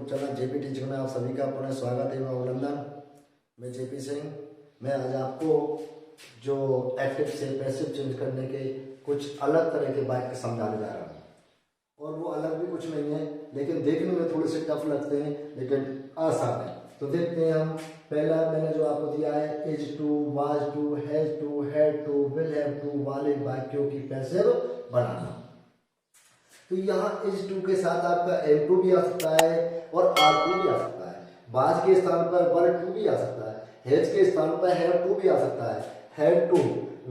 Channel JP teaching में आप सभी का पुनः स्वागत एवं अभिनंदन। मैं जेपी सिंह। मैं आज आपको जो एक्टिव से पैसिव चेंज करने के कुछ अलग तरह के वाक्य समझाने जा रहा हूँ। और वो अलग भी कुछ नहीं है, लेकिन देखने में थोड़े से टफ लगते हैं, लेकिन आसान है। तो देखते हैं हम। पहला मैंने जो आपको दिया है is to, was to, has to, had to, will have to वाले वाक्यों की पैसिव बनाना। तो यहाँ इज टू के साथ आपका एम टू भी आ सकता है और आर टू भी आ सकता है। वाज के स्थान पर वर टू भी आ सकता है। हैज के स्थान पर हैव टू भी आ सकता है। Had to,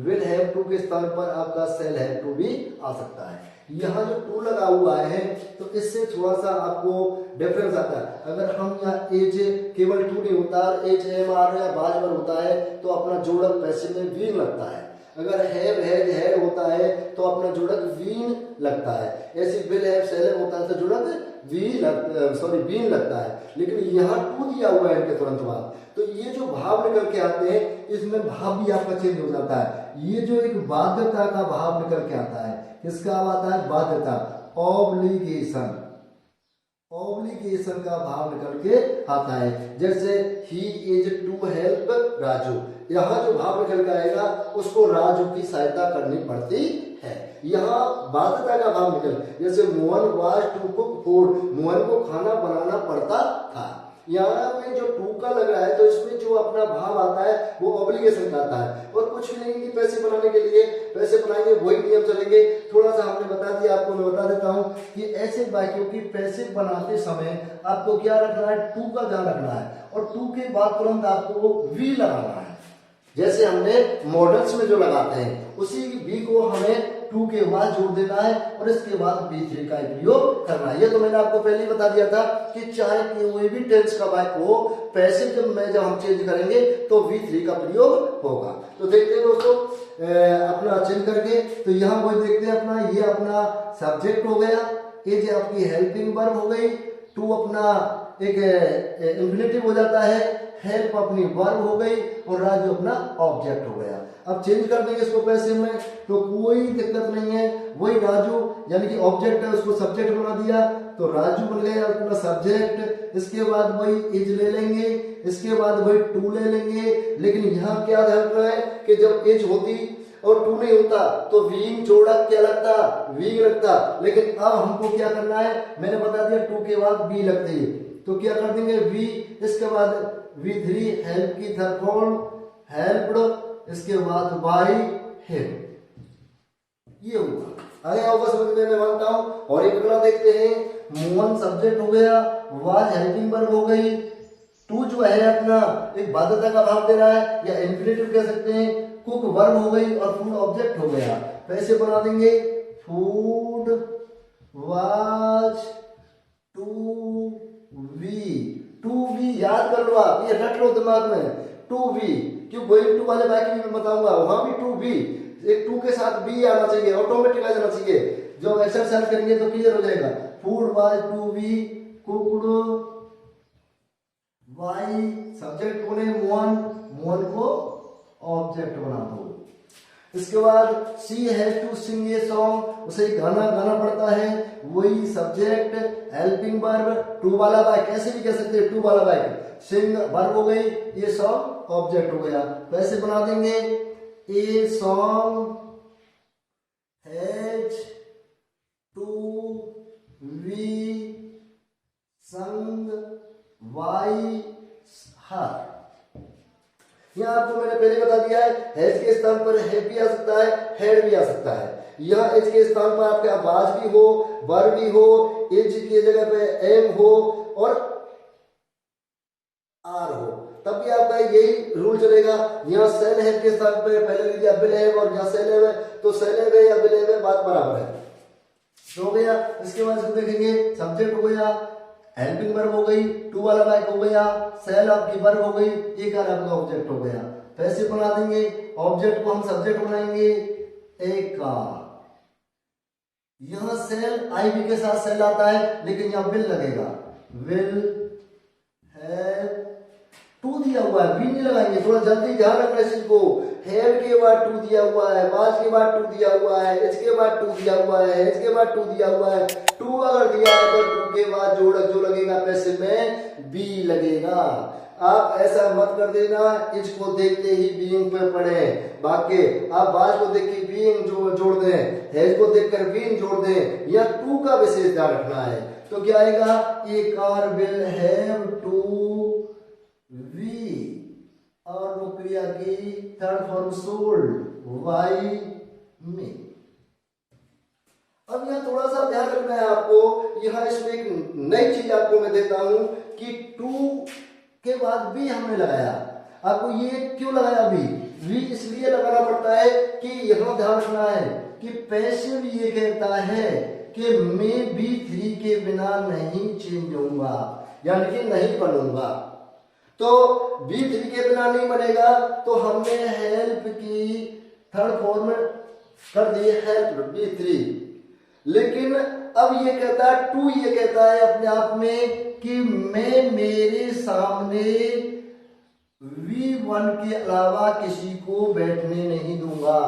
will have to के स्थान पर आपका सेल हैव टू भी आ सकता है। यहाँ जो टू लगा हुआ है तो इससे थोड़ा सा आपको डिफरेंस आता है। अगर हम यहाँ एज केवल टू नहीं होता, एज एम आर या वाज वर होता है तो अपना जोड़क पैसिव में वीन लगता है। अगर हैव हैज हैड होता है तो अपना जोड़क वीन लगता है। ऐसे विल हैव सेल होता है तो जोड़क वीन लगता है। लेकिन यहाँ टू दिया हुआ है इनके तुरंत बाद, तो ये जो भाव निकल के आते हैं इसमें भाव भी आपका चेंज हो जाता है। ये जो एक बाध्यता का भाव निकल के आता है, किसका आता है? बाध्यता, ऑब्लिगेशन। ऑब्लिगेशन का भाव निकल के आता है। जैसे ही इज टू हेल्प राजू, यहाँ जो भाव निकल के आएगा उसको राजू की सहायता करनी पड़ती है। यहाँ बाध्यता का भाव निकल, जैसे Mohan was to cook food, Mohan को खाना बनाना पड़ता था। यहाँ में जो टू का लग रहा है तो इसमें जो अपना भाव आता है वो ऑब्लिगेशन का आता है। और कुछ भी नहीं, पैसे बनाने के लिए पैसे बनाएंगे, वही नियम चलेंगे। थोड़ा सा हमने बता दिया, आपको मैं बता देता हूँ कि ऐसे वाक्यों की पैसिव बनाते समय आपको क्या रखना है? टू का ध्यान रखना है और टू के बाद तुरंत आपको वी लगाना है। जैसे हमने मॉडल्स में जो लगाते हैं उसी वी को हमें टू के बाद जोड़ देना है और इसके बाद V3 का प्रयोग करना है। ये तो मैंने आपको पहले ही बता दिया था कि चाहे कोई भी टेंस का वाक्य हो, पैसिव जब हम चेंज करेंगे तो V3 का प्रयोग होगा। तो देखते हैं दोस्तों अपना चेंज करके। तो यहाँ वो देखते हैं अपना, ये अपना सब्जेक्ट हो गया, इज आपकी हेल्पिंग वर्ब हो गई, टू अपना एक इंफिनिटिव हो जाता है, हेल्प अपनी वर्ब हो गई और राजू अपना ऑब्जेक्ट हो गया। अब चेंज कर देंगे इसको पैसिव में तो कोई दिक्कत नहीं है। वही राजू यानी कि ऑब्जेक्ट है, उसको सब्जेक्ट बना दिया तो राजू बन गया अपना सब्जेक्ट। इसके बाद वही इज ले लेंगे, इसके बाद वही टू ले लेंगे। लेकिन यहाँ क्या ध्यान रखना है कि जब इज होती और टू नहीं होता तो वीइंग जोड़क क्या लगता? वीइंग लगता। लेकिन अब हमको क्या करना है? मैंने बता दिया टू के बाद बी लगती है तो क्या कर देंगे? वी, इसके बाद V3 हेल्प की थर्ड फॉर्म हेल्प्ड, इसके बाद बाई हिम। ये हुआ, आगे आपको समझ में मानता हूं। और एक अगला देखते हैं। मोहन सब्जेक्ट हो गया, वाज हेल्पिंग वर्ब हो गई, टू जो है अपना एक बाध्यता का भाव दे रहा है या इन्फिनिटिव कह सकते हैं, कुक वर्ब हो गई और फूड ऑब्जेक्ट हो गया। कैसे बना देंगे? फूड वाज टू वी याद कर लो आप, ये रट लो दिमाग में। टू वी, क्यों गोइंग टू वाले वाक्य में बताऊंगा, वहां भी टू वी, एक टू के साथ बी आना चाहिए, ऑटोमेटिक आ जाना चाहिए। जब एक्सरसाइज करेंगे तो क्लियर हो जाएगा। Food was to be cooked, by subject बने मोहन, मोहन को ऑब्जेक्ट बना दो। इसके बाद she has to sing a song, उसे गाना गाना पड़ता है, वही सब्जेक्ट हेल्पिंग वर्ब टू वाला वाक्य, ऐसे भी कह सकते हैं टू वाला वाक्य। सिंग वर्ब हो गई, ये सॉन्ग ऑब्जेक्ट हो गया। कैसे बना देंगे? A song has to be sung by her. यहाँ आपको मैंने पहले बता दिया है, हैज के स्थान पर हैव भी आ सकता है, हैड भी आ सकता है। यहाँ एज के स्थान पर आपके वाज भी हो, वर भी हो, एज की जगह पे एम हो और आर हो, तब भी आपका यही रूल चलेगा। यहाँ सेल हैव के स्थान पर पहले लिख दिया विल हैव, और यहाँ सेल हैव है तो सेल हैव है या विल हैव है, बात बराबर है। तो हो गया। इसके बाद इसको देखेंगे, सब्जेक्ट हो गया, हेल्पिंग वर्ब हो गई, टू वाला वाक्य हो गया, सेल आपकी वर्ब हो गई, एक आपका ऑब्जेक्ट हो गया। कैसे बना देंगे? ऑब्जेक्ट को हम सब्जेक्ट बनाएंगे एक का, यहां सेल आई बी के साथ सेल आता है लेकिन यहां विल लगेगा, विल हैव टू दिया दिया हुआ है, वी नहीं लगाएंगे, थोड़ा जल्दी ध्यान रखना इस चीज को। हैव के बाद टू दिया हुआ है, वाज के बाद टू दिया हुआ है, एच के बाद टू दिया हुआ है, एच के बाद टू दिया हुआ है। टू अगर दिया है तो टू के बाद जोड़क जो लगेगा पैसिव में बी लगेगा। आप ऐसा मत कर देना इसको देखते ही बीइंग पे पढ़े, बाकी आप वाज को देख के बीइंग जोड़ दें, हैज को देखकर बीइंग जोड़ दें, या टू का विशेष ध्यान रखना है। तो क्या आएगा, a car will have to we, और वो क्रिया की थर्ड फॉर्म सोल्ड वाई में। अब यहाँ थोड़ा सा ध्यान रखना है आपको, यहाँ इसमें एक नई चीज आपको मैं देता हूं कि टू के बाद भी हमने लगाया। आपको ये क्यों लगाया भी इसलिए लगाना पड़ता है कि यहां ध्यान रखना है कि पैसिव ये कहता है कि मैं B3 के बिना नहीं चेंज होऊंगा, यानी कि नहीं बनूंगा। तो B3 के बिना नहीं बनेगा, तो हमने हेल्प की थर्ड फॉर्म कर दी हेल्प B3। लेकिन अब ये कहता है टू, ये कहता है अपने आप में कि मैं मेरे सामने V1 के अलावा किसी को बैठने नहीं दूंगा।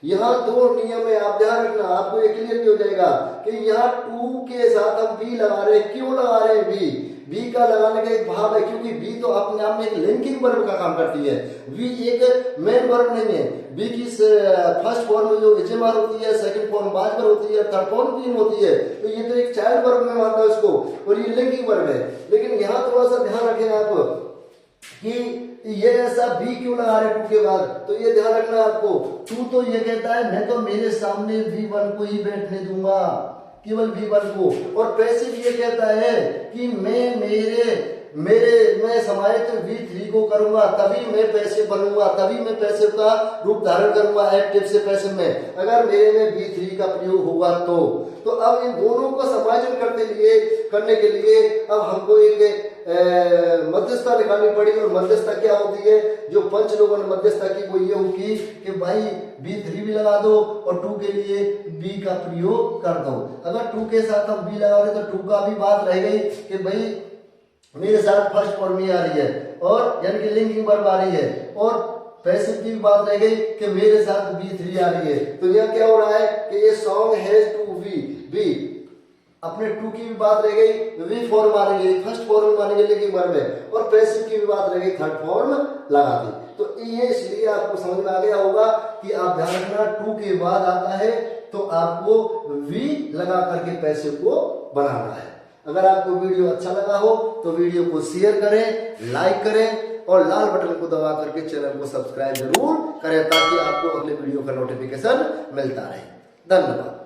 यहां दो नियम है, आप ध्यान रखना, आपको ये क्लियर भी हो जाएगा कि यहाँ टू के साथ हम बी लगा रहे हैं। क्यों लगा रहे हैं बी का लगाने का एक भाव है, क्योंकि बी तो अपने आप में एक लिंकिंग वर्ब का काम करती है, वी एक मेन वर्ब नहीं है। बी की फर्स्ट फॉर्म में जो इजेमार होती है, सेकंड फॉर्म बाजवर होती है, थर्ड फॉर्म बीन होती है, तो ये तो एक चाइल्ड वर्ब में मानता है उसको, और ये लिंकिंग वर्ब है। लेकिन यहाँ थोड़ा सा ध्यान रखें आप कि ये ऐसा बी क्यों लगा रहे टू के बाद, तो ये ध्यान रखना आपको। टू तो ये कहता है मैं तो मेरे सामने V1 को ही बैठने दूंगा, केवल V1 को, और पैसिव ये कहता है कि मैं समाहित V3 को करूंगा, तभी मैं पैसिव बनूंगा, तभी मैं पैसिव का रूप धारण करूंगा एक्टिव से पैसिव में, अगर मेरे में V3 का प्रयोग होगा तो अब इन दोनों को समायोजन करने के लिए अब हमको एक मध्यस्थता निकालनी पड़ी। और मध्यस्थता क्या होती है, जो पंच लोगों ने मध्यस्थता की वो ये होगी कि भाई B3 भी लगा दो और टू के लिए बी का प्रयोग कर दो। अगर टू के साथ हम बी लगा रहे तो टू का भी बात रह गई कि भाई मेरे साथ फर्स्ट फॉर्म में आ रही है, और यानी कि लिंकिंग वर्ब आ रही है, और पैसिव की भी बात रह गई कि मेरे साथ B3 आ रही है। तो यहाँ क्या हो रहा है कि ये सॉन्ग हैज टू बी, अपने टू की भी बात रह गई, वी फॉर्म आ रही है, फर्स्ट फॉर्म मानेंगे लिंकिंग वर्ब है, और पैसिव की भी बात रह गई, थर्ड फॉर्म लगा दी। तो ये इसलिए आपको समझ में आ गया होगा कि आप ध्यान रखना टू के बाद आता है तो आपको वी लगा करके पैसिव को बनाना है। अगर आपको वीडियो अच्छा लगा हो तो वीडियो को शेयर करें, लाइक करें, और लाल बटन को दबा करके चैनल को सब्सक्राइब जरूर करें, ताकि आपको अगले वीडियो का नोटिफिकेशन मिलता रहे। धन्यवाद।